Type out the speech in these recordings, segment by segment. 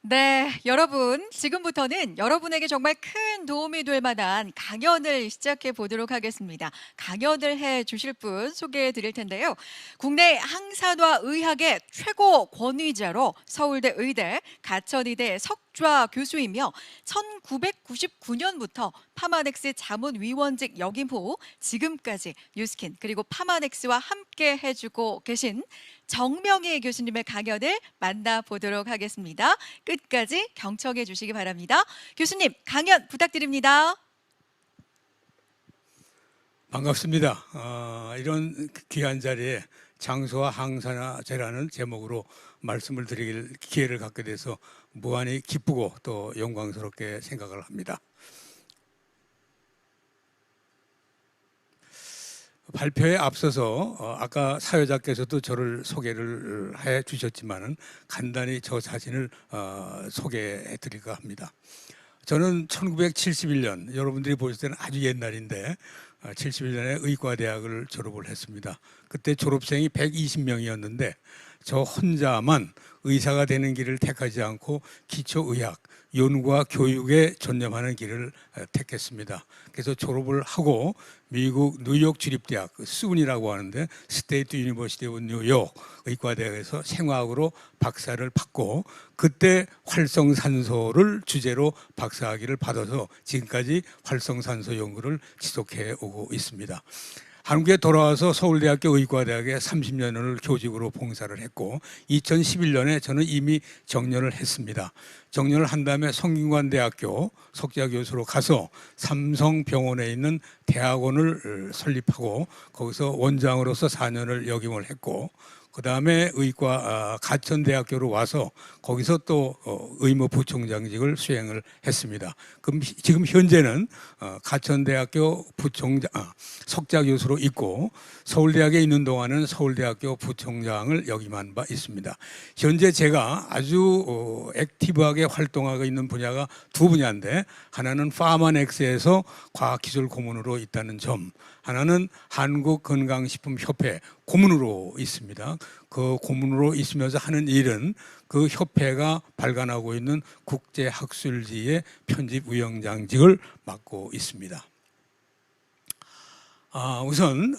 네, 여러분, 지금부터는 여러분에게 정말 큰 도움이 될 만한 강연을 시작해 보도록 하겠습니다. 강연을 해 주실 분 소개해 드릴 텐데요. 국내 항산화 의학의 최고 권위자로 서울대 의대 가천의대 석좌 교수이며 1999년부터 파마넥스 자문위원직 역임 후 지금까지 뉴스킨 그리고 파마넥스와 함께 해주고 계신 정명희 교수님의 강연을 만나보도록 하겠습니다. 끝까지 경청해 주시기 바랍니다. 교수님, 강연 부탁드립니다. 반갑습니다. 이런 귀한 자리에 장소와 항산화제라는 제목으로 말씀을 드릴 기회를 갖게 돼서 무한히 기쁘고 또 영광스럽게 생각을 합니다. 발표에 앞서서 아까 사회자께서도 저를 소개를 해 주셨지만은 간단히 저 자신을 소개해 드릴까 합니다. 저는 1971년, 여러분들이 보실 때는 아주 옛날인데 71년에 의과대학을 졸업을 했습니다. 그때 졸업생이 120명이었는데 저 혼자만 의사가 되는 길을 택하지 않고 기초의학, 연구와 교육에 전념하는 길을 택했습니다. 그래서 졸업을 하고 미국 뉴욕 주립대학, 수은이라고 하는데 스테이트 유니버시티 오브 뉴욕 의과대학에서 생화학으로 박사를 받고 그때 활성산소를 주제로 박사학위를 받아서 지금까지 활성산소 연구를 지속해 오고 있습니다. 한국에 돌아와서 서울대학교 의과대학에 30년을 교직으로 봉사를 했고 2011년에 저는 이미 정년을 했습니다. 정년을 한 다음에 성균관대학교 석좌교수로 가서 삼성병원에 있는 대학원을 설립하고 거기서 원장으로서 4년을 역임을 했고 그 다음에 가천대학교로 와서 거기서 또 의무부총장직을 수행을 했습니다. 그럼 지금 현재는 가천대학교 석좌 교수로 있고 서울대학에 있는 동안은 서울대학교 부총장을 역임한 바 있습니다. 현재 제가 아주 액티브하게 활동하고 있는 분야가 두 분야인데 하나는 파마넥스에서 과학기술 고문으로 있다는 점, 하나는 한국건강식품협회 고문으로 있습니다. 그 고문으로 있으면서 하는 일은 그 협회가 발간하고 있는 국제학술지의 편집위원장직을 맡고 있습니다. 우선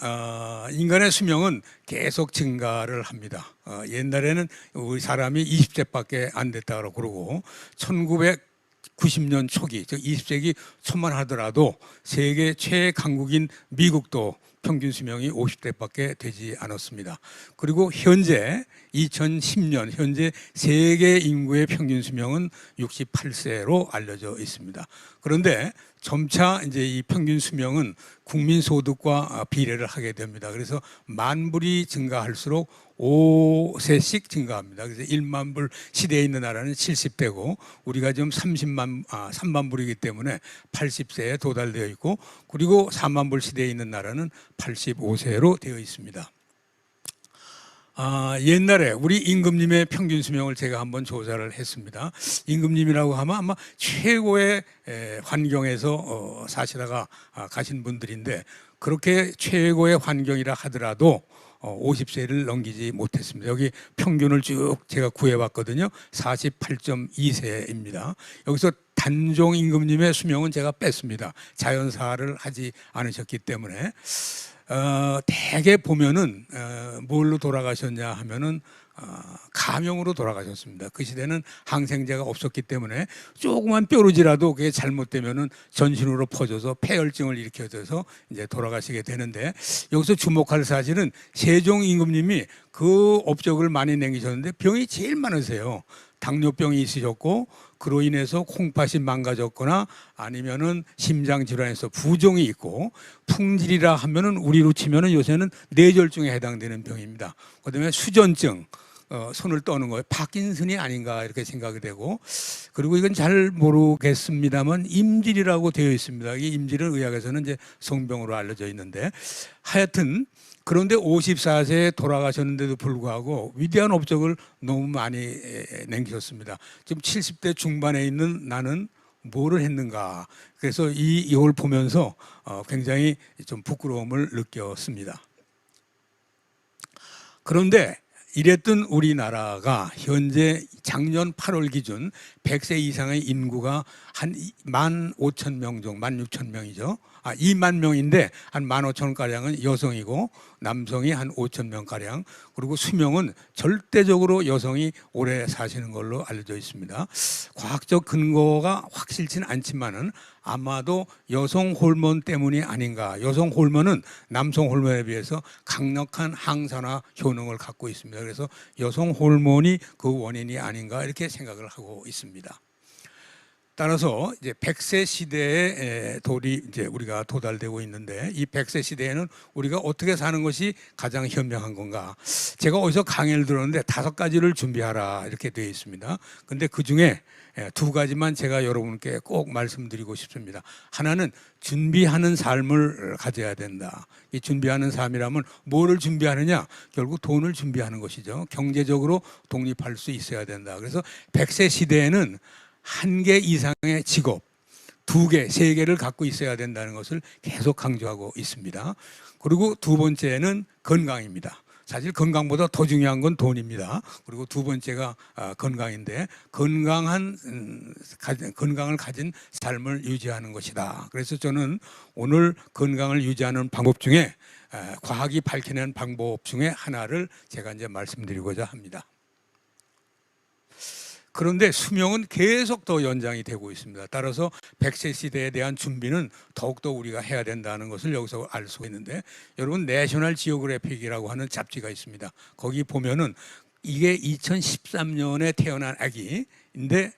인간의 수명은 계속 증가를 합니다. 옛날에는 우리 사람이 20세밖에 안 됐다고 그러고 1990년 초기, 즉 20세기 초만 하더라도 세계 최강국인 미국도 평균 수명이 50대밖에 되지 않았습니다. 그리고 현재 2010년 현재 세계 인구의 평균 수명은 68세로 알려져 있습니다. 그런데 점차 이제 이 평균 수명은 국민 소득과 비례를 하게 됩니다. 그래서 만불이 증가할수록 5세씩 증가합니다. 그래서 1만 불 시대에 있는 나라는 70대고 우리가 지금 3만 불이기 때문에 80세에 도달되어 있고 그리고 4만 불 시대에 있는 나라는 85세로 되어 있습니다. 옛날에 우리 임금님의 평균 수명을 제가 한번 조사를 했습니다. 임금님이라고 하면 아마 최고의 환경에서 사시다가 가신 분들인데 그렇게 최고의 환경이라 하더라도 50세를 넘기지 못했습니다. 여기 평균을 쭉 제가 구해봤거든요. 48.2세입니다. 여기서 단종 임금님의 수명은 제가 뺐습니다. 자연사를 하지 않으셨기 때문에 대개 보면은 뭘로 돌아가셨냐 하면은 감염으로 돌아가셨습니다. 그 시대는 항생제가 없었기 때문에 조그만 뾰루지라도 그게 잘못되면은 전신으로 퍼져서 폐혈증을 일으켜서 이제 돌아가시게 되는데 여기서 주목할 사실은 세종 임금님이 그 업적을 많이 남기셨는데 병이 제일 많으세요. 당뇨병이 있으셨고 그로 인해서 콩팥이 망가졌거나 아니면은 심장 질환에서 부종이 있고 풍질이라 하면은 우리로 치면은 요새는 뇌졸중에 해당되는 병입니다. 그다음에 수전증, 손을 떠는 거예요. 파킨슨이 아닌가 이렇게 생각이 되고 그리고 이건 잘 모르겠습니다만 임질이라고 되어 있습니다. 이 임질은 의학에서는 이제 성병으로 알려져 있는데 하여튼 그런데 54세에 돌아가셨는데도 불구하고 위대한 업적을 너무 많이 남기셨습니다. 지금 70대 중반에 있는 나는 뭐를 했는가. 그래서 이걸 보면서 굉장히 좀 부끄러움을 느꼈습니다. 그런데 이랬던 우리나라가 현재 작년 8월 기준 100세 이상의 인구가 한 15,000명 정도, 16,000명이죠. 2만 명인데 한 15,000가량은 여성이고 남성이 한 5,000명가량, 그리고 수명은 절대적으로 여성이 오래 사시는 걸로 알려져 있습니다. 과학적 근거가 확실치는 않지만은 아마도 여성 호르몬 때문이 아닌가. 여성 호르몬은 남성 호르몬에 비해서 강력한 항산화 효능을 갖고 있습니다. 그래서 여성 호르몬이 그 원인이 아닌가 이렇게 생각을 하고 있습니다. 따라서 이제 100세 시대에 이제 우리가 도달되고 있는데, 이 100세 시대에는 우리가 어떻게 사는 것이 가장 현명한 건가? 제가 어디서 강의를 들었는데 5가지를 준비하라 이렇게 되어 있습니다. 근데 그 중에 2가지만 제가 여러분께 꼭 말씀드리고 싶습니다. 하나는 준비하는 삶을 가져야 된다. 이 준비하는 삶이라면 뭐를 준비하느냐? 결국 돈을 준비하는 것이죠. 경제적으로 독립할 수 있어야 된다. 그래서 100세 시대에는 1개 이상의 직업, 2개, 3개를 갖고 있어야 된다는 것을 계속 강조하고 있습니다. 그리고 2번째는 건강입니다. 사실 건강보다 더 중요한 건 돈입니다. 그리고 2번째가 건강인데, 건강을 가진 삶을 유지하는 것이다. 그래서 저는 오늘 건강을 유지하는 방법 중에 과학이 밝혀낸 방법 중에 하나를 제가 이제 말씀드리고자 합니다. 그런데 수명은 계속 더 연장이 되고 있습니다. 따라서 100세 시대에 대한 준비는 더욱더 우리가 해야 된다는 것을 여기서 알 수 있는데, 여러분 내셔널 지오그래픽이라고 하는 잡지가 있습니다. 거기 보면은 이게 2013년에 태어난 아기인데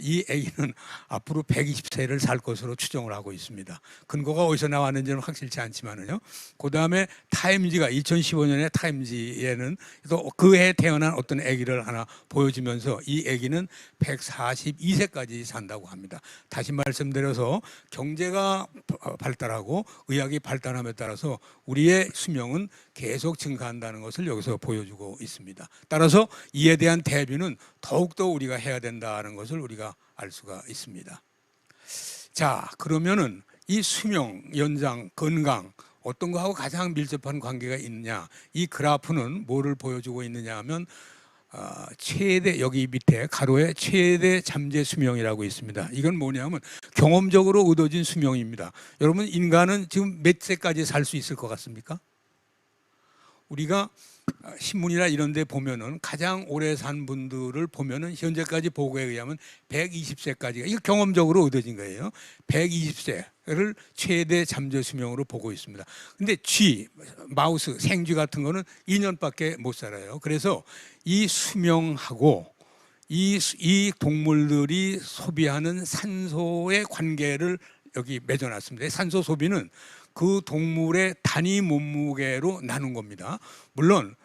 이 아기는 앞으로 120세를 살 것으로 추정을 하고 있습니다. 근거가 어디서 나왔는지는 확실치 않지만요. 그 다음에 타임지가 2015년에 타임지에는 또 그 해에 태어난 어떤 아기를 하나 보여주면서 이 아기는 142세까지 산다고 합니다. 다시 말씀드려서 경제가 발달하고 의학이 발달함에 따라서 우리의 수명은 계속 증가한다는 것을 여기서 보여주고 있습니다. 따라서 이에 대한 대비는 더욱더 우리가 해야 된다는 것을 우리가 알 수가 있습니다. 자, 그러면은 이 수명, 연장, 건강 어떤 거하고 가장 밀접한 관계가 있느냐? 이 그래프는 뭐를 보여주고 있느냐 하면 최대, 여기 밑에 가로에 최대 잠재 수명이라고 있습니다. 이건 뭐냐면 경험적으로 얻어진 수명입니다. 여러분 인간은 지금 몇 세까지 살 수 있을 것 같습니까? 우리가 신문이나 이런 데 보면은 가장 오래 산 분들을 보면은 현재까지 보고에 의하면 120세까지가, 이거 경험적으로 얻어진 거예요. 120세를 최대 잠재 수명으로 보고 있습니다. 근데 쥐, 마우스, 생쥐 같은 거는 2년밖에 못 살아요. 그래서 이 수명하고 이 동물들이 소비하는 산소의 관계를 여기 맺어놨습니다. 산소 소비는 그 동물의 단위 몸무게로 나눈 겁니다. 물론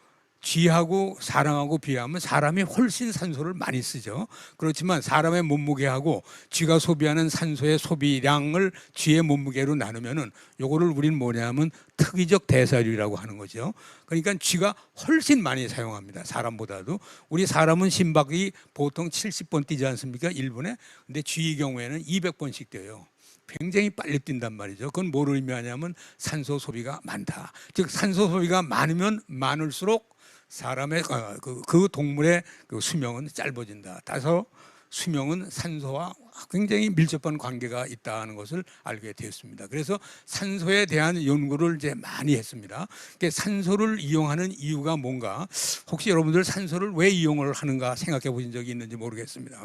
쥐하고 사람하고 비하면 사람이 훨씬 산소를 많이 쓰죠. 그렇지만 사람의 몸무게하고 쥐가 소비하는 산소의 소비량을 쥐의 몸무게로 나누면은 요거를 우리는 뭐냐면 특이적 대사율이라고 하는 거죠. 그러니까 쥐가 훨씬 많이 사용합니다. 사람보다도. 우리 사람은 심박이 보통 70번 뛰지 않습니까? 1분에. 근데 쥐의 경우에는 200번씩 뛰어요. 굉장히 빨리 뛴단 말이죠. 그건 뭐를 의미하냐면 산소 소비가 많다. 즉 산소 소비가 많으면 많을수록 사람의 그 동물의 그 수명은 짧아진다. 따라서 수명은 산소와 굉장히 밀접한 관계가 있다는 것을 알게 되었습니다. 그래서 산소에 대한 연구를 이제 많이 했습니다. 산소를 이용하는 이유가 뭔가, 혹시 여러분들 산소를 왜 이용을 하는가 생각해 보신 적이 있는지 모르겠습니다.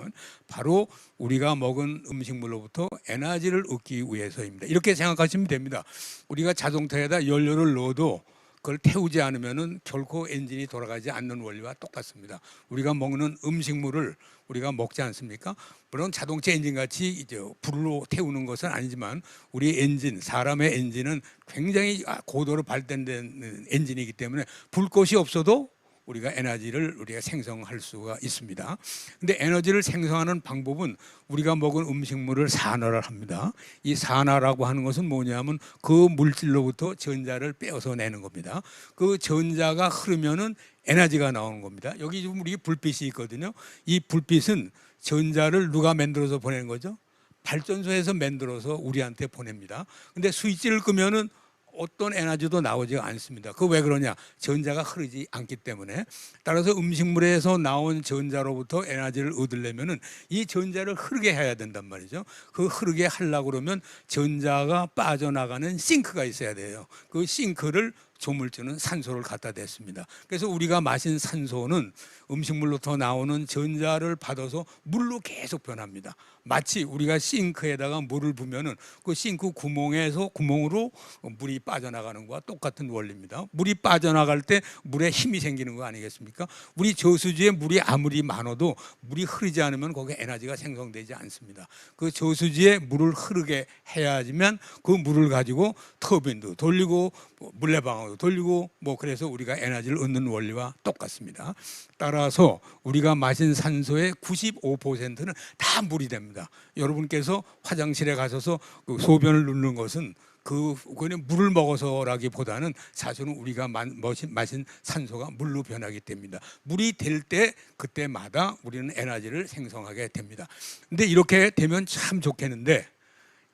바로 우리가 먹은 음식물로부터 에너지를 얻기 위해서입니다. 이렇게 생각하시면 됩니다. 우리가 자동차에다 연료를 넣어도 그걸 태우지 않으면은 결코 엔진이 돌아가지 않는 원리와 똑같습니다. 우리가 먹는 음식물을 우리가 먹지 않습니까? 물론 자동차 엔진 같이 이제 불로 태우는 것은 아니지만 우리 엔진, 사람의 엔진은 굉장히 고도로 발전된 엔진이기 때문에 불꽃이 없어도 우리가 에너지를 우리가 생성할 수가 있습니다. 근데 에너지를 생성하는 방법은 우리가 먹은 음식물을 산화를 합니다. 이 산화라고 하는 것은 뭐냐면 그 물질로부터 전자를 빼어서 내는 겁니다. 그 전자가 흐르면은 에너지가 나오는 겁니다. 여기 지금 우리 불빛이 있거든요. 이 불빛은 전자를 누가 만들어서 보내는 거죠? 발전소에서 만들어서 우리한테 보냅니다. 근데 스위치를 끄면은 어떤 에너지도 나오지 않습니다. 그 왜 그러냐? 전자가 흐르지 않기 때문에. 따라서 음식물에서 나온 전자로부터 에너지를 얻으려면은 이 전자를 흐르게 해야 된단 말이죠. 그 흐르게 하려고 그러면 전자가 빠져나가는 싱크가 있어야 돼요. 그 싱크를 조물주는 산소를 갖다 댔습니다. 그래서 우리가 마신 산소는 음식물로부터 나오는 전자를 받아서 물로 계속 변합니다. 마치 우리가 싱크에다가 물을 부면은 그 싱크 구멍으로 물이 빠져나가는 것과 똑같은 원리입니다. 물이 빠져나갈 때 물에 힘이 생기는 거 아니겠습니까? 우리 저수지에 물이 아무리 많아도 물이 흐르지 않으면 거기에 에너지가 생성되지 않습니다. 그 저수지에 물을 흐르게 해야지만 그 물을 가지고 터빈도 돌리고 물레방아도 돌리고 그래서 우리가 에너지를 얻는 원리와 똑같습니다. 따라서 우리가 마신 산소의 95%는 다 물이 됩니다. 여러분께서 화장실에 가셔서 그 소변을 누르는 것은 그거는 물을 먹어서라기보다는 사실은 우리가 마신 산소가 물로 변하기 때문입니다. 물이 될 때 그때마다 우리는 에너지를 생성하게 됩니다. 근데 이렇게 되면 참 좋겠는데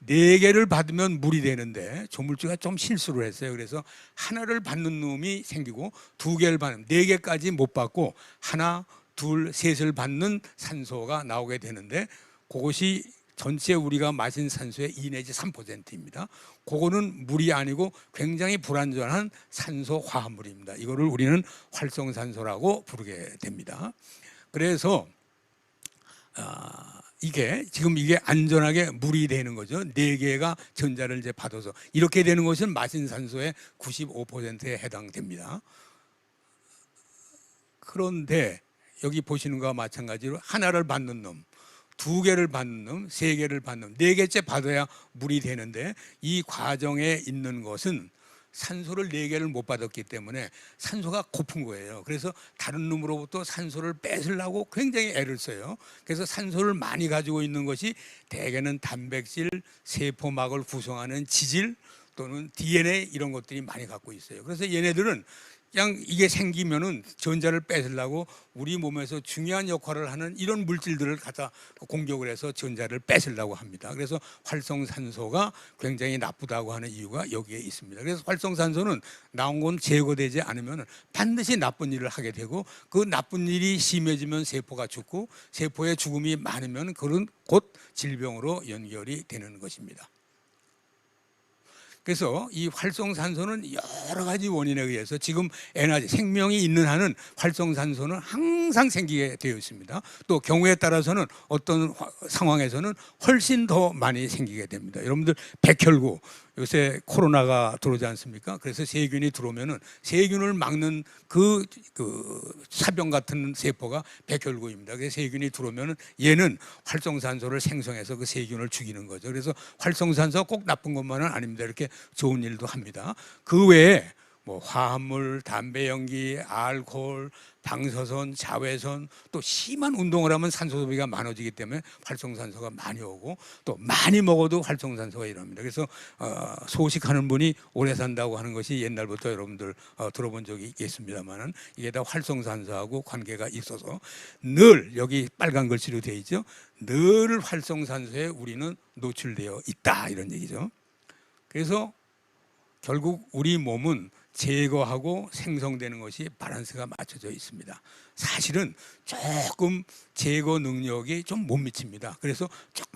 4개를 받으면 물이 되는데 조물주가 좀 실수를 했어요. 그래서 하나를 받는 놈이 생기고 2개를 받는 4개까지 못 받고 하나, 둘, 셋을 받는 산소가 나오게 되는데 그것이 전체 우리가 마신 산소의 2 내지 3%입니다. 그거는 물이 아니고 굉장히 불완전한 산소 화합물입니다. 이거를 우리는 활성산소라고 부르게 됩니다. 그래서 이게 안전하게 물이 되는 거죠. 4개가 전자를 이제 받아서 이렇게 되는 것은 마신 산소의 95%에 해당됩니다. 그런데 여기 보시는 것과 마찬가지로 하나를 받는 놈, 2개를 받는 놈, 3개를 받는 놈, 4개째 받아야 물이 되는데 이 과정에 있는 것은 산소를 4개를 못 받았기 때문에 산소가 고픈 거예요. 그래서 다른 놈으로부터 산소를 뺏으려고 굉장히 애를 써요. 그래서 산소를 많이 가지고 있는 것이 대개는 단백질, 세포막을 구성하는 지질 또는 DNA 이런 것들이 많이 갖고 있어요. 그래서 얘네들은 그냥 이게 생기면은 전자를 뺏으려고 우리 몸에서 중요한 역할을 하는 이런 물질들을 갖다 공격을 해서 전자를 뺏으려고 합니다. 그래서 활성산소가 굉장히 나쁘다고 하는 이유가 여기에 있습니다. 그래서 활성산소는 나온 건 제거되지 않으면 반드시 나쁜 일을 하게 되고 그 나쁜 일이 심해지면 세포가 죽고 세포의 죽음이 많으면 그건 곧 질병으로 연결이 되는 것입니다. 그래서 이 활성산소는 여러 가지 원인에 의해서 지금 에너지, 생명이 있는 한은 활성산소는 항상 생기게 되어 있습니다. 또 경우에 따라서는 어떤 상황에서는 훨씬 더 많이 생기게 됩니다. 여러분들 백혈구, 요새 코로나가 들어오지 않습니까? 그래서 세균이 들어오면은 세균을 막는 그 사병 같은 세포가 백혈구입니다. 그래서 세균이 들어오면은 얘는 활성산소를 생성해서 그 세균을 죽이는 거죠. 그래서 활성산소가 꼭 나쁜 것만은 아닙니다. 이렇게 좋은 일도 합니다. 그 외에 화합물, 담배 연기, 알코올, 방사선, 자외선, 또 심한 운동을 하면 산소 소비가 많아지기 때문에 활성산소가 많이 오고 또 많이 먹어도 활성산소가 일어납니다. 그래서 소식하는 분이 오래 산다고 하는 것이 옛날부터 여러분들 들어본 적이 있겠습니다만은 이게 다 활성산소하고 관계가 있어서 늘 여기 빨간 글씨로 되어 있죠. 늘 활성산소에 우리는 노출되어 있다 이런 얘기죠. 그래서 결국 우리 몸은 제거하고 생성되는 것이 밸런스가 맞춰져 있습니다. 사실은 조금 제거 능력이 좀 못 미칩니다. 그래서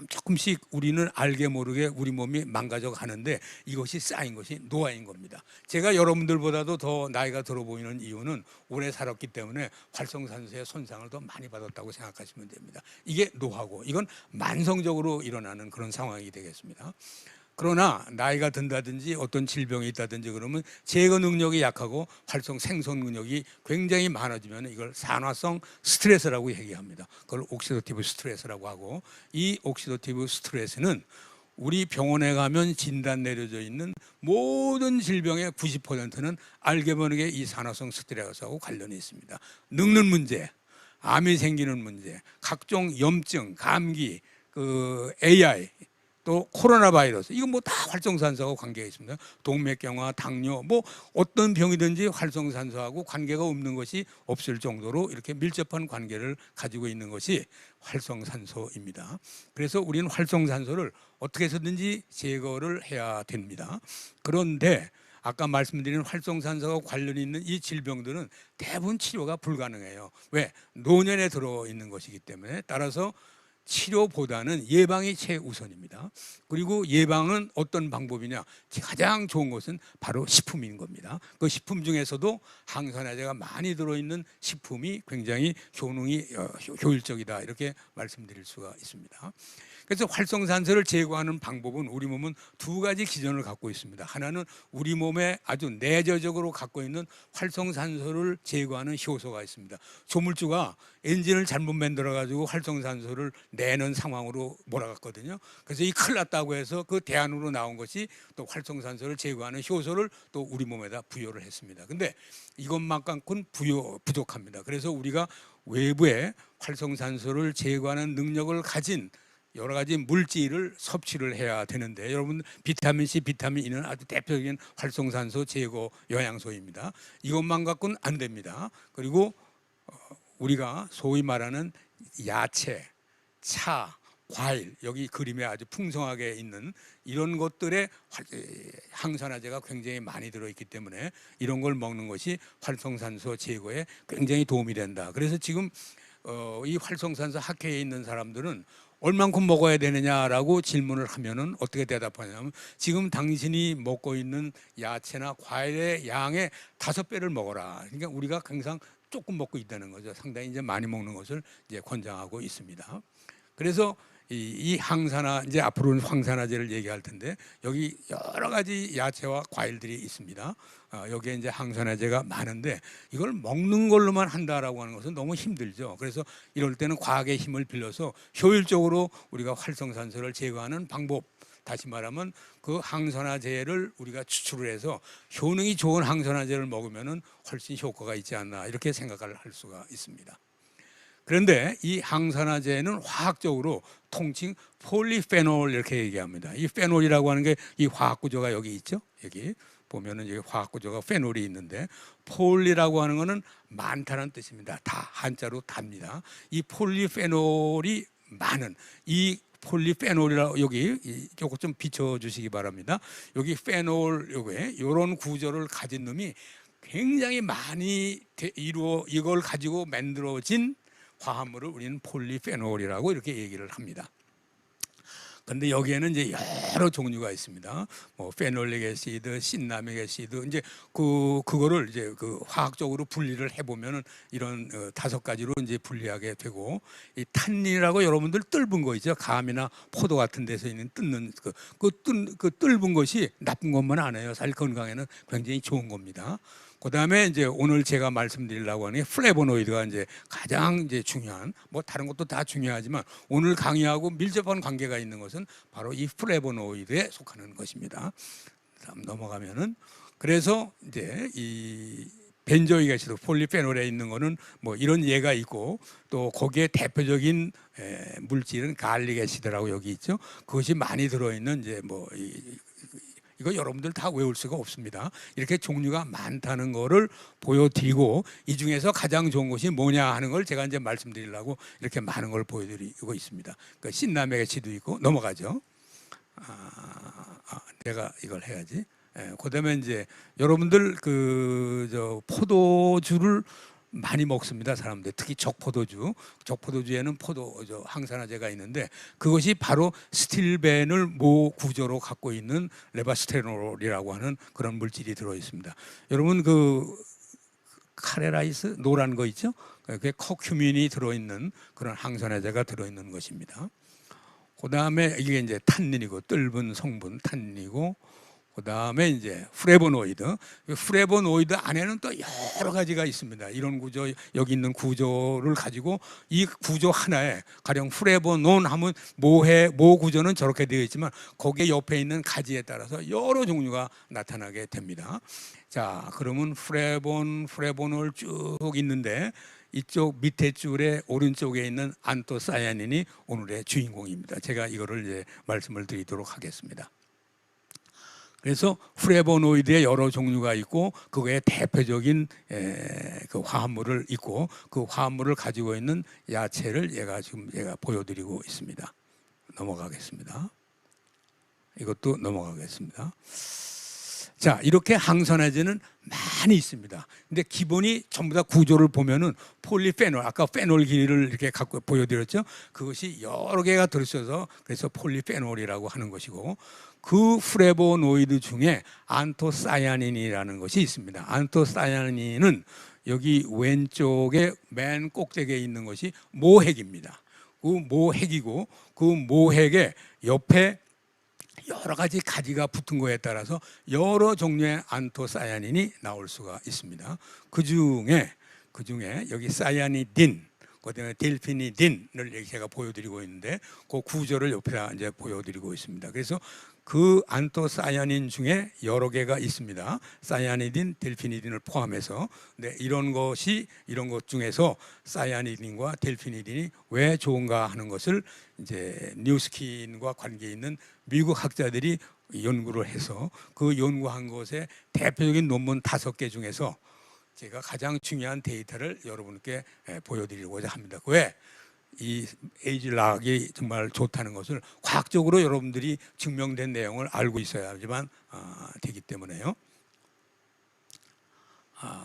조금씩 우리는 알게 모르게 우리 몸이 망가져 가는데 이것이 쌓인 것이 노화인 겁니다. 제가 여러분들보다도 더 나이가 들어 보이는 이유는 오래 살았기 때문에 활성산소의 손상을 더 많이 받았다고 생각하시면 됩니다. 이게 노화고 이건 만성적으로 일어나는 그런 상황이 되겠습니다. 그러나 나이가 든다든지 어떤 질병이 있다든지 그러면 제거 능력이 약하고 활성 생성 능력이 굉장히 많아지면 이걸 산화성 스트레스라고 얘기합니다. 그걸 옥시다티브 스트레스라고 하고 이 옥시다티브 스트레스는 우리 병원에 가면 진단 내려져 있는 모든 질병의 90%는 알게 모르게 이 산화성 스트레스하고 관련이 있습니다. 늙는 문제, 암이 생기는 문제, 각종 염증, 감기, AI 또 코로나 바이러스 이건 다 활성산소하고 관계가 있습니다. 동맥경화, 당뇨 어떤 병이든지 활성산소하고 관계가 없는 것이 없을 정도로 이렇게 밀접한 관계를 가지고 있는 것이 활성산소입니다. 그래서 우리는 활성산소를 어떻게 해서든지 제거를 해야 됩니다. 그런데 아까 말씀드린 활성산소와 관련이 있는 이 질병들은 대부분 치료가 불가능해요. 왜? 노년에 들어있는 것이기 때문에. 따라서 치료보다는 예방이 최우선입니다. 그리고 예방은 어떤 방법이냐? 가장 좋은 것은 바로 식품인 겁니다. 그 식품 중에서도 항산화제가 많이 들어있는 식품이 굉장히 효율적이다, 이렇게 말씀드릴 수가 있습니다. 그래서 활성산소를 제거하는 방법은 우리 몸은 두 가지 기전을 갖고 있습니다. 하나는 우리 몸에 아주 내재적으로 갖고 있는 활성산소를 제거하는 효소가 있습니다. 조물주가 엔진을 잘못 만들어 가지고 활성산소를 내는 상황으로 몰아갔거든요. 그래서 이 큰일 났다고 해서 그 대안으로 나온 것이 또 활성산소를 제거하는 효소를 또 우리 몸에다 부여를 했습니다. 근데 이것만큼은 부족합니다. 그래서 우리가 외부에 활성산소를 제거하는 능력을 가진 여러 가지 물질을 섭취를 해야 되는데, 여러분 비타민 C, 비타민 E는 아주 대표적인 활성산소 제거 영양소입니다. 이것만 갖고는 안 됩니다. 그리고 우리가 소위 말하는 야채, 차, 과일, 여기 그림에 아주 풍성하게 있는 이런 것들에 항산화제가 굉장히 많이 들어있기 때문에 이런 걸 먹는 것이 활성산소 제거에 굉장히 도움이 된다. 그래서 지금 이 활성산소 학회에 있는 사람들은 얼만큼 먹어야 되느냐라고 질문을 하면은 어떻게 대답하냐면, 지금 당신이 먹고 있는 야채나 과일의 양의 5배를 먹어라. 그러니까 우리가 항상 조금 먹고 있다는 거죠. 상당히 이제 많이 먹는 것을 이제 권장하고 있습니다. 그래서 이 항산화, 이제 앞으로는 황산화제를 얘기할 텐데, 여기 여러 가지 야채와 과일들이 있습니다. 여기에 이제 항산화제가 많은데 이걸 먹는 걸로만 한다라고 하는 것은 너무 힘들죠. 그래서 이럴 때는 과학의 힘을 빌려서 효율적으로 우리가 활성산소를 제거하는 방법, 다시 말하면 그 항산화제를 우리가 추출을 해서 효능이 좋은 항산화제를 먹으면은 훨씬 효과가 있지 않나, 이렇게 생각을 할 수가 있습니다. 그런데 이 항산화제는 화학적으로 통칭 폴리페놀 이렇게 얘기합니다. 이 페놀이라고 하는 게 이 화학 구조가 여기 있죠. 여기 보면은 여기 화학 구조가 페놀이 있는데, 폴리라고 하는 거는 많다는 뜻입니다. 다, 한자로 답니다. 이 폴리페놀이 많은 이 폴리페놀이라고, 여기 이거 좀 비춰주시기 바랍니다. 여기 페놀, 요게 이런 구조를 가진 놈이 굉장히 많이 이걸 가지고 만들어진 화합물을 우리는 폴리페놀이라고 이렇게 얘기를 합니다. 그런데 여기에는 이제 여러 종류가 있습니다. 뭐 페놀릭 애시드, 신라믹 애시드, 이제 그거를 이제 그 화학적으로 분리를 해보면은 이런 5가지로 이제 분리하게 되고, 이 탄닌이라고 여러분들 뜰분 거 있죠. 감이나 포도 같은 데서 있는 뜯는 그 뜰분 것이 나쁜 것만 아니에요. 사실 건강에는 굉장히 좋은 겁니다. 그 다음에 이제 오늘 제가 말씀드리려고 하는 게 플레보노이드가 이제 가장 이제 중요한, 뭐 다른 것도 다 중요하지만 오늘 강의하고 밀접한 관계가 있는 것은 바로 이 플레보노이드에 속하는 것입니다. 다음 넘어가면은, 그래서 이제 이 벤조익 애시드, 폴리페놀에 있는 거는 뭐 이런 예가 있고, 또 거기에 대표적인 물질은 갈릭 애시드라고 여기 있죠. 그것이 많이 들어있는 이제 뭐 이거 여러분들 다 외울 수가 없습니다. 이렇게 종류가 많다는 거를 보여드리고, 이 중에서 가장 좋은 것이 뭐냐 하는 걸 제가 이제 말씀드리려고 이렇게 많은 걸 보여드리고 있습니다. 그 신라맥 애시드 있고, 넘어가죠. 내가 이걸 해야지. 그다음에 이제 여러분들 포도주를 많이 먹습니다. 사람들 특히 적포도주에는 항산화제가 있는데, 그것이 바로 스틸벤을 모 구조로 갖고 있는 레바스테놀이라고 하는 그런 물질이 들어 있습니다. 여러분 카레라이스 노란 거 있죠? 그게 커큐민이 들어 있는 그런 항산화제가 들어 있는 것입니다. 그다음에 이게 이제 탄닌이고, 뜰분 성분 탄닌이고, 그다음에 이제 플레보노이드 안에는 또 여러 가지가 있습니다. 이런 구조, 여기 있는 구조를 가지고 이 구조 하나에 가령 플레보논 하면 모 구조는 저렇게 되어 있지만 거기에 옆에 있는 가지에 따라서 여러 종류가 나타나게 됩니다. 자, 그러면 플레보놀 쭉 있는데, 이쪽 밑에 줄에 오른쪽에 있는 안토사야닌이 오늘의 주인공입니다. 제가 이거를 이제 말씀을 드리도록 하겠습니다. 그래서 플레보노이드의 여러 종류가 있고, 그거에 대표적인 그 화합물을 있고, 그 화합물을 가지고 있는 야채를 제가 보여드리고 있습니다. 넘어가겠습니다. 이것도 넘어가겠습니다. 자, 이렇게 항산화제는 많이 있습니다. 근데 기본이 전부 다 구조를 보면은 폴리페놀, 아까 페놀기를 이렇게 갖고 보여드렸죠. 그것이 여러 개가 들어있어서 그래서 폴리페놀이라고 하는 것이고, 그 플레보노이드 중에 안토사야닌이라는 것이 있습니다. 안토사야닌은 여기 왼쪽에 맨 꼭대기에 있는 것이 모핵입니다. 그 모핵이고, 그 모핵의 옆에 여러 가지 가지가 붙은 거에 따라서 여러 종류의 안토사야닌이 나올 수가 있습니다. 그 중에 여기 사야니딘, 그다음에 델피니딘을 제가 보여드리고 있는데 그 구조를 옆에다 이제 보여드리고 있습니다. 그래서 그 안토사야닌 중에 여러 개가 있습니다. 사야니딘, 델피니딘을 포함해서. 네, 이런 것 중에서 사야니딘과 델피니딘이 왜 좋은가 하는 것을 이제 뉴스킨과 관계 있는 미국 학자들이 연구를 해서 그 연구한 것의 대표적인 논문 5개 중에서 제가 가장 중요한 데이터를 여러분께 보여드리고자 합니다. 왜? 이 에이즐락이 정말 좋다는 것을 과학적으로 여러분들이 증명된 내용을 알고 있어야지만 되기 때문에요.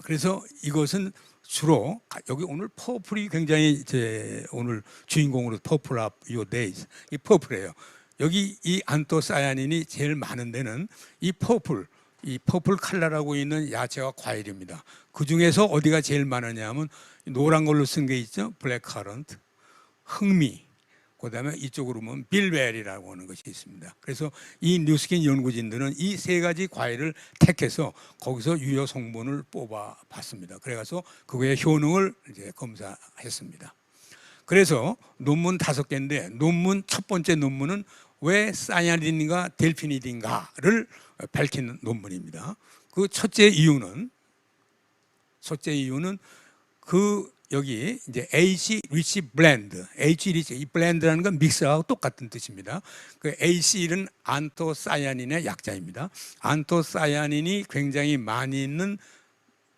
그래서 이것은 주로 여기 오늘 퍼플이 굉장히 오늘 주인공으로 퍼플 up your days, 이 퍼플이에요. 여기 이 안토사야닌이 제일 많은 데는 이 퍼플 컬러라고 있는 야채와 과일입니다. 그 중에서 어디가 제일 많으냐 하면 노란 걸로 쓴 게 있죠. 블랙커런트, 흑미, 그 다음에 이쪽으로 보면 빌베리라고 하는 것이 있습니다. 그래서 이 뉴스킨 연구진들은 이 3가지 과일을 택해서 거기서 유효 성분을 뽑아 봤습니다. 그래서 그거의 효능을 이제 검사했습니다. 그래서 논문 5개인데 첫 번째 논문은 왜 사야닌과 델피니딘가를 밝힌 논문입니다. 그 첫째 이유는 여기 이제 H 리치 블렌드, 이 블렌드라는 건 믹스하고 똑같은 뜻입니다. 그 HC는 안토사야닌의 약자입니다. 안토사야닌이 굉장히 많이 있는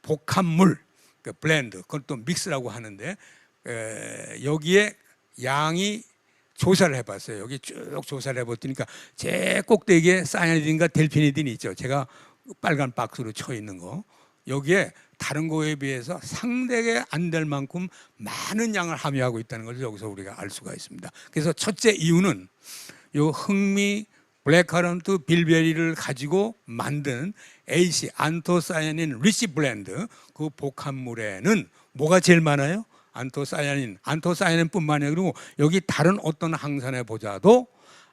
복합물, 그 블렌드, 그건 또 믹스라고 하는데 여기에 양이 조사를 해봤어요. 여기 쭉 조사를 해봤더니까 제 꼭대기에 사야니딘과 델피니딘이 있죠. 제가 빨간 박스로 쳐 있는 거. 여기에 다른 거에 비해서 상대가 안 될 만큼 많은 양을 함유하고 있다는 것을 여기서 우리가 알 수가 있습니다. 그래서 첫째 이유는 요 흑미, 블랙커런트, 빌베리를 가지고 만든 AC, 안토사야닌 리치 블렌드, 그 복합물에는 뭐가 제일 많아요? 안토사야닌뿐만 아니라 여기 다른 어떤 항산화 보자도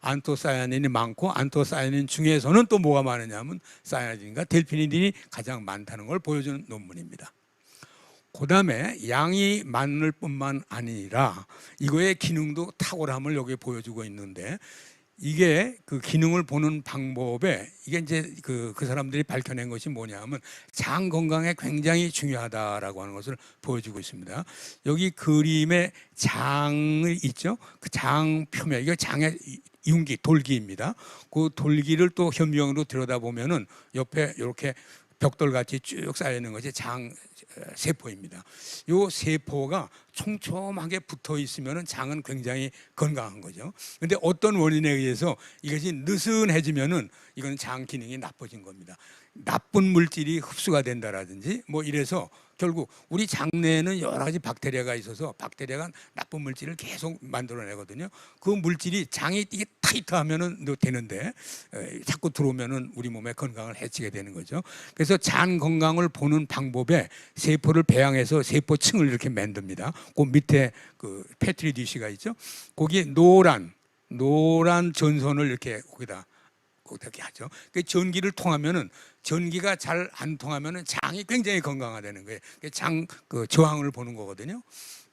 안토사야닌이 많고, 안토사야닌 중에서는 또 뭐가 많으냐면 사야닌과 델피니딘이 가장 많다는 걸 보여주는 논문입니다. 그 다음에 양이 많을 뿐만 아니라 이거의 기능도 탁월함을 여기 보여주고 있는데, 이게 그 기능을 보는 방법에 이게 이제 그 사람들이 밝혀낸 것이 뭐냐면 장 건강에 굉장히 중요하다라고 하는 것을 보여주고 있습니다. 여기 그림에 장이 있죠. 그 장 표면, 이거 장의 융기, 돌기입니다. 그 돌기를 또 현미경으로 들여다보면은 옆에 이렇게 벽돌같이 쭉 쌓여 있는 것이 장 세포입니다. 이 세포가 촘촘하게 붙어 있으면 장은 굉장히 건강한 거죠. 그런데 어떤 원인에 의해서 이것이 느슨해지면은 이건 장 기능이 나빠진 겁니다. 나쁜 물질이 흡수가 된다라든지 뭐 이래서 결국 우리 장내에는 여러 가지 박테리아가 있어서 박테리아가 나쁜 물질을 계속 만들어내거든요. 그 물질이 장이 이게 타이트하면은 되는데 자꾸 들어오면은 우리 몸의 건강을 해치게 되는 거죠. 그래서 장 건강을 보는 방법에 세포를 배양해서 세포층을 이렇게 만듭니다. 그 밑에 그 페트리 디시가 있죠. 거기에 노란 전선을 이렇게 거기다 이렇게 하죠. 그 전기를 통하면은 전기가 잘 안 통하면은 장이 굉장히 건강하다는 거예요. 장 그 저항을 보는 거거든요.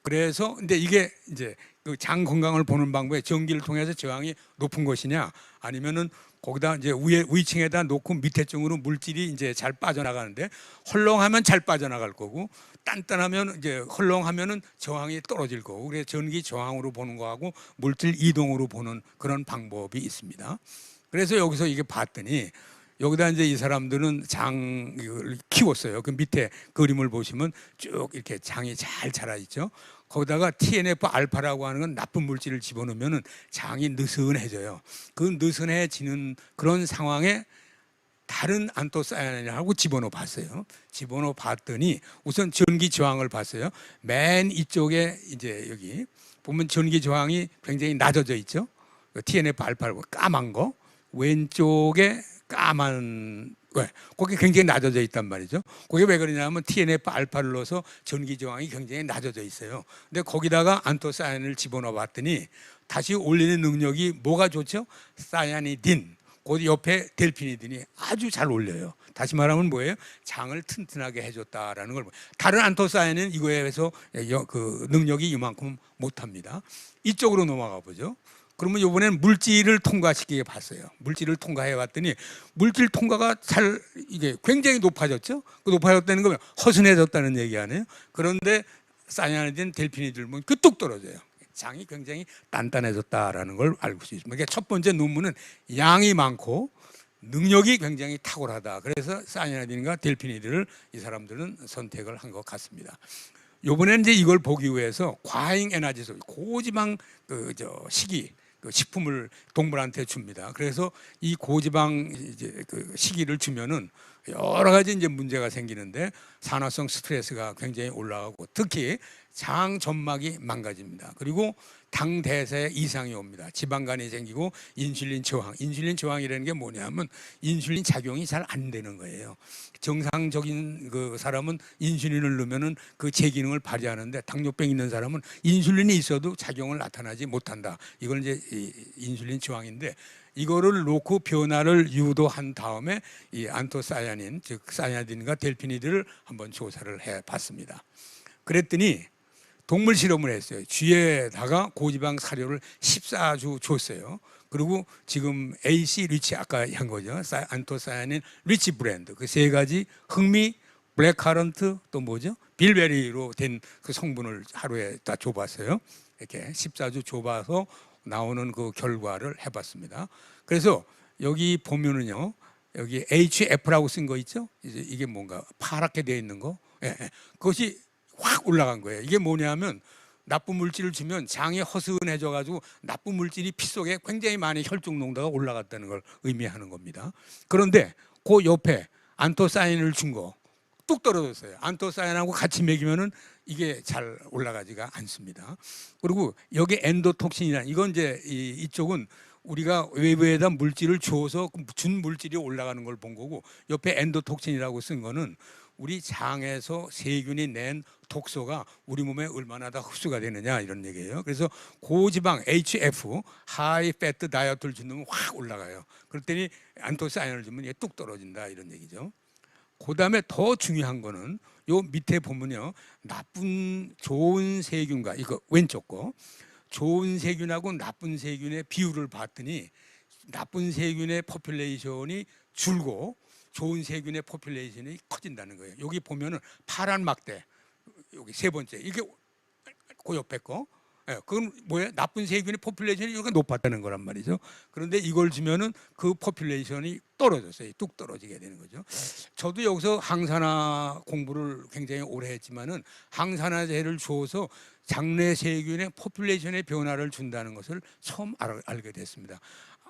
그래서 근데 이게 이제 그 장 건강을 보는 방법에 전기를 통해서 저항이 높은 것이냐 아니면은 거기다 이제 위층에다 놓고 밑에 쪽으로 물질이 이제 잘 빠져나가는데 헐렁하면 잘 빠져나갈 거고 단단하면 이제 헐렁하면은 저항이 떨어질 거고, 그래서 전기 저항으로 보는 거하고 물질 이동으로 보는 그런 방법이 있습니다. 그래서 여기서 이게 봤더니 여기다 이제 이 사람들은 장을 키웠어요. 그 밑에 그림을 보시면 쭉 이렇게 장이 잘 자라 있죠. 거기다가 TNF 알파라고 하는 건 나쁜 물질을 집어넣으면 장이 느슨해져요. 그 느슨해지는 그런 상황에 다른 안토사야닌하고 집어넣어 봤어요. 집어넣어 봤더니 우선 전기 저항을 봤어요. 맨 이쪽에 이제 여기 보면 전기 저항이 굉장히 낮아져 있죠. TNF 알파고 까만 거, 왼쪽에 까만 거기 굉장히 낮아져 있단 말이죠. 그게 왜 그러냐면 TNF 알파를 넣어서 전기 저항이 굉장히 낮아져 있어요. 근데 거기다가 안토사야닌을 집어넣어 봤더니 다시 올리는 능력이 뭐가 좋죠? 사야니딘. 그 옆에 델피니딘이 아주 잘 올려요. 다시 말하면 뭐예요? 장을 튼튼하게 해줬다라는 걸. 다른 안토사야닌은 이거에 비해서 그 능력이 이만큼 못합니다. 이쪽으로 넘어가 보죠. 그러면 이번에는 물질을 통과시키게 봤어요. 물질을 통과해 봤더니 물질 통과가 잘 이게 굉장히 높아졌죠. 그 높아졌다는 건 허순해졌다는 얘기 아니에요. 그런데 사야니딘, 델피니딘 보면 뚝 떨어져요. 장이 굉장히 단단해졌다라는 걸 알고 있습니다. 그러니까 첫 번째 논문은 양이 많고 능력이 굉장히 탁월하다. 그래서 사야니딘과 델피니딘을 이 사람들은 선택을 한 것 같습니다. 이번에는 이제 이걸 보기 위해서 과잉 에너지소, 고지방 식이 식품을 동물한테 줍니다. 그래서 이 고지방 이제 식이를 주면은 여러 가지 이제 문제가 생기는데 산화성 스트레스가 굉장히 올라가고 특히 장 점막이 망가집니다. 그리고 당 대사에 이상이 옵니다. 지방간이 생기고 인슐린 저항. 인슐린 저항이라는 게 뭐냐면 인슐린 작용이 잘 안 되는 거예요. 정상적인 그 사람은 인슐린을 넣으면은 그 제 기능을 발휘하는데 당뇨병 있는 사람은 인슐린이 있어도 작용을 나타나지 못한다. 이건 이제 인슐린 저항인데 이거를 놓고 변화를 유도한 다음에 이 안토사야닌 즉 사야닌과 델피니드를 한번 조사를 해봤습니다. 그랬더니 동물 실험을 했어요. 쥐에다가 고지방 사료를 14주 줬어요. 그리고 지금 AC 리치 아까 한 거죠. 안토사야닌 리치 브랜드 그 세 가지 흑미, 블랙카런트 또 뭐죠? 빌베리로 된 그 성분을 하루에 다 줘봤어요. 이렇게 14주 줘봐서 나오는 그 결과를 해봤습니다. 그래서 여기 보면은요, 여기 HF라고 쓴 거 있죠? 이게 뭔가 파랗게 되어 있는 거, 그것이 확 올라간 거예요. 이게 뭐냐면 나쁜 물질을 주면 장이 허스은해져 가지고 나쁜 물질이 피 속에 굉장히 많이 혈중 농도가 올라갔다는 걸 의미하는 겁니다. 그런데 그 옆에 안토사야닌을 준 거 뚝 떨어졌어요. 안토사야닌하고 같이 먹이면은 이게 잘 올라가지가 않습니다. 그리고 여기 엔도톡신이라는 이건 이제 이쪽은 우리가 외부에다 물질을 주어서 준 물질이 올라가는 걸 본 거고 옆에 엔도톡신이라고 쓴 거는 우리 장에서 세균이 낸 독소가 우리 몸에 얼마나 다 흡수가 되느냐 이런 얘기예요. 그래서 고지방 HF 하이 패트 다이어트를 주면 확 올라가요. 그랬더니 안토사야닌을 주면 이게 뚝 떨어진다 이런 얘기죠. 그다음에 더 중요한 거는 요 밑에 보면요. 나쁜 좋은 세균과 이거 왼쪽 거 좋은 세균하고 나쁜 세균의 비율을 봤더니 나쁜 세균의 포퓰레이션이 줄고 좋은 세균의 포퓰레이션이 커진다는 거예요. 여기 보면은 파란 막대 여기 세 번째 이게 그 옆에 거 그건 뭐예요? 나쁜 세균의 포퓰레이션이 여기가 높았다는 거란 말이죠. 그런데 이걸 주면은 그 포퓰레이션이 떨어졌어요. 뚝 떨어지게 되는 거죠. 저도 여기서 항산화 공부를 굉장히 오래 했지만은 항산화제를 주어서 장내 세균의 포퓰레이션의 변화를 준다는 것을 처음 알게 됐습니다.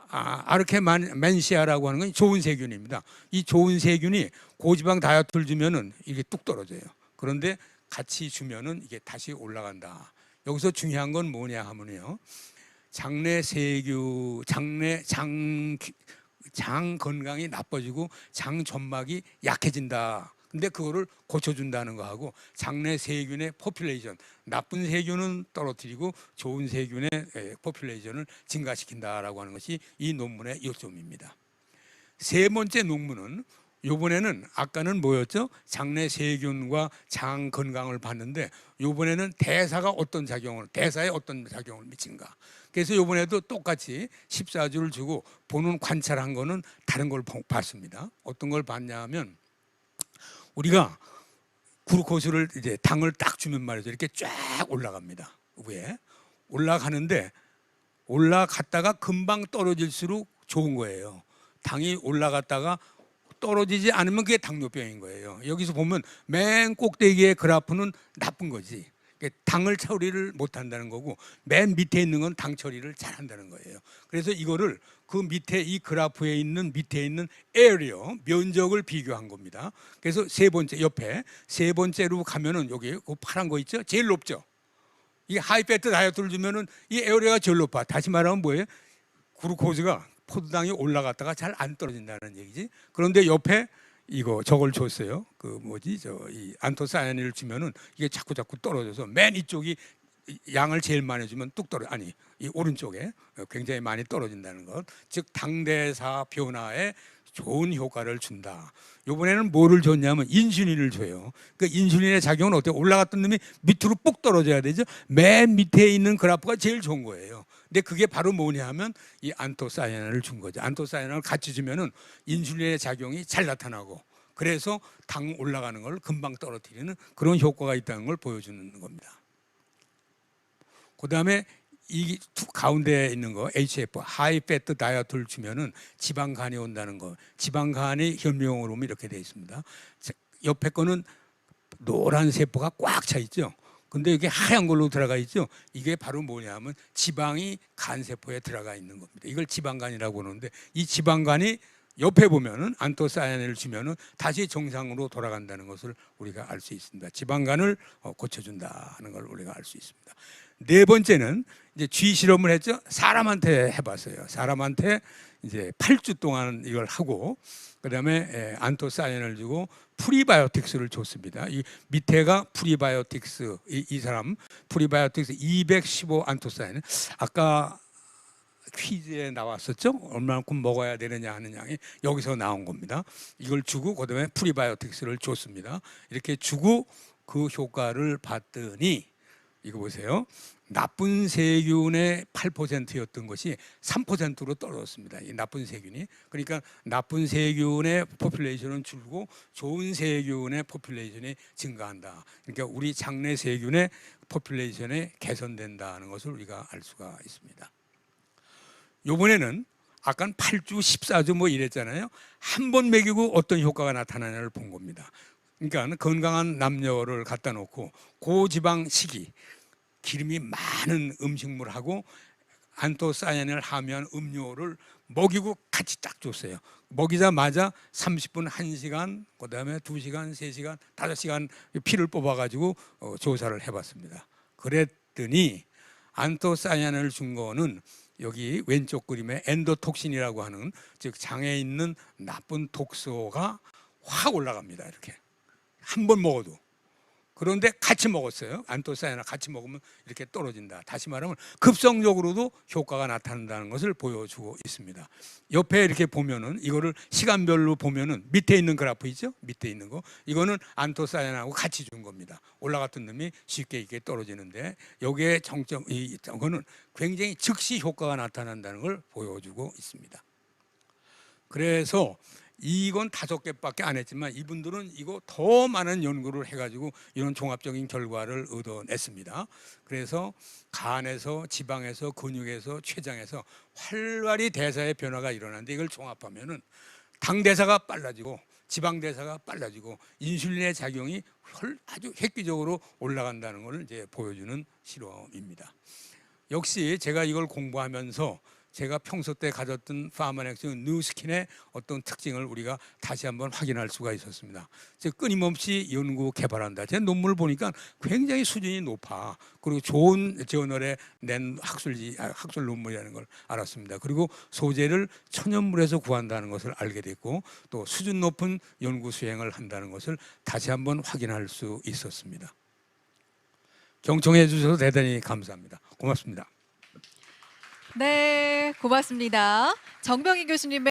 아르케멘시아라고 하는 건 좋은 세균입니다. 이 좋은 세균이 고지방 다이어트를 주면은 이게 뚝 떨어져요. 그런데 같이 주면은 이게 다시 올라간다. 여기서 중요한 건 뭐냐 하면요. 장내 세균, 장 건강이 나빠지고 장 점막이 약해진다. 근데 그거를 고쳐준다는 거하고 장내 세균의 포퓰레이션, 나쁜 세균은 떨어뜨리고 좋은 세균의 포퓰레이션을 증가시킨다라고 하는 것이 이 논문의 요점입니다. 세 번째 논문은 요번에는 아까는 뭐였죠? 장내 세균과 장 건강을 봤는데 요번에는 대사에 어떤 작용을 미친가. 그래서 요번에도 똑같이 14주를 주고 보는 관찰한 거는 다른 걸 봤습니다. 어떤 걸 봤냐면 우리가 글루코스를 이제 당을 딱 주면 말이죠. 이렇게 쫙 올라갑니다. 위에 올라가는데 올라갔다가 금방 떨어질수록 좋은 거예요. 당이 올라갔다가 떨어지지 않으면 그게 당뇨병인 거예요. 여기서 보면 맨 꼭대기의 그래프는 나쁜 거지. 당을 처리를 못한다는 거고 맨 밑에 있는 건 당 처리를 잘한다는 거예요. 그래서 이거를 그 밑에 이 그래프에 있는 밑에 있는 에리어 면적을 비교한 겁니다. 그래서 세 번째 옆에 세 번째로 가면은 여기 그 파란 거 있죠? 제일 높죠. 이 하이패트 다이어트를 주면은 이 에어리어가 제일 높아. 다시 말하면 뭐예요? 글루코즈가 포도당이 올라갔다가 잘 안 떨어진다는 얘기지. 그런데 옆에 이거 저걸 줬어요. 그 뭐지 이 안토사야닌을 주면은 이게 자꾸 떨어져서 맨 이쪽이 양을 제일 많이 주면 뚝 떨어 아니 이 오른쪽에 굉장히 많이 떨어진다는 것. 즉 당대사 변화에 좋은 효과를 준다. 이번에는 뭐를 줬냐면 인슐린을 줘요. 그 인슐린의 작용은 어때요? 올라갔던 놈이 밑으로 뚝 떨어져야 되죠. 맨 밑에 있는 그래프가 제일 좋은 거예요. 근데 그게 바로 뭐냐 하면 이 안토사야닌을 준 거죠. 안토사야닌을 같이 주면은 인슐린의 작용이 잘 나타나고 그래서 당 올라가는 걸 금방 떨어뜨리는 그런 효과가 있다는 걸 보여주는 겁니다. 그다음에 이 가운데에 있는 거 HF 하이 패트 다이어트를 주면은 지방간이 온다는 거. 지방간이 현미경으로 보면 이렇게 되어 있습니다. 옆에 거는 노란 세포가 꽉 차 있죠. 근데 이게 하얀 걸로 들어가 있죠. 이게 바로 뭐냐면 지방이 간 세포에 들어가 있는 겁니다. 이걸 지방간이라고 하는데 이 지방간이 옆에 보면은 안토사야닌을 주면은 다시 정상으로 돌아간다는 것을 우리가 알 수 있습니다. 지방간을 고쳐준다는 걸 우리가 알 수 있습니다. 네 번째는 이제 쥐 실험을 했죠. 사람한테 해봤어요. 사람한테 이제 8주 동안 이걸 하고 그다음에 안토사야닌을 주고 프리바이오틱스를 줬습니다. 이 밑에가 프리바이오틱스 이 사람 프리바이오틱스 215 안토사야닌 아까 퀴즈에 나왔었죠. 얼마만큼 먹어야 되느냐 하는 양이 여기서 나온 겁니다. 이걸 주고 그다음에 프리바이오틱스를 줬습니다. 이렇게 주고 그 효과를 봤더니 이거 보세요. 나쁜 세균의 8%였던 것이 3%로 떨어졌습니다. 이 나쁜 세균이. 그러니까 나쁜 세균의 포퓰레이션은 줄고 좋은 세균의 포퓰레이션이 증가한다. 그러니까 우리 장내 세균의 포퓰레이션이 개선된다는 것을 우리가 알 수가 있습니다. 이번에는 아까는 8주, 14주 뭐 이랬잖아요. 한 번 먹이고 어떤 효과가 나타나냐를 본 겁니다. 그러니까 건강한 남녀를 갖다 놓고 고지방 식이 기름이 많은 음식물하고 안토사야닌을 함유한 음료를 먹이고 같이 딱 줬어요. 먹이자마자 30분, 1시간, 그다음에 2시간, 3시간, 5시간 피를 뽑아가지고 조사를 해봤습니다. 그랬더니 안토사야닌을 준 거는 여기 왼쪽 그림에 엔도톡신이라고 하는 즉 장에 있는 나쁜 독소가 확 올라갑니다. 이렇게 한 번 먹어도. 그런데 같이 먹었어요. 안토사야닌을 같이 먹으면 이렇게 떨어진다. 다시 말하면 급성적으로도 효과가 나타난다는 것을 보여주고 있습니다. 옆에 이렇게 보면은 이거를 시간별로 보면은 밑에 있는 그래프 있죠? 밑에 있는 거. 이거는 안토사야닌하고 같이 준 겁니다. 올라갔던 놈이 쉽게 이렇게 떨어지는데 여기에 이거는 굉장히 즉시 효과가 나타난다는 걸 보여주고 있습니다. 그래서 이건 5개밖에 안 했지만 이분들은 이거 더 많은 연구를 해가지고 이런 종합적인 결과를 얻어냈습니다. 그래서 간에서 지방에서 근육에서 췌장에서 활발히 대사의 변화가 일어나는데 이걸 종합하면은 당 대사가 빨라지고 지방 대사가 빨라지고 인슐린의 작용이 아주 획기적으로 올라간다는 것을 이제 보여주는 실험입니다. 역시 제가 이걸 공부하면서 제가 평소 때 가졌던 파마넥스 뉴스킨의 어떤 특징을 우리가 다시 한번 확인할 수가 있었습니다. 즉 끊임없이 연구 개발한다. 제 논문을 보니까 굉장히 수준이 높아. 그리고 좋은 저널에 낸 학술 논문이라는 걸 알았습니다. 그리고 소재를 천연물에서 구한다는 것을 알게 됐고 또 수준 높은 연구 수행을 한다는 것을 다시 한번 확인할 수 있었습니다. 경청해 주셔서 대단히 감사합니다. 고맙습니다. 네, 고맙습니다. 정병희 교수님의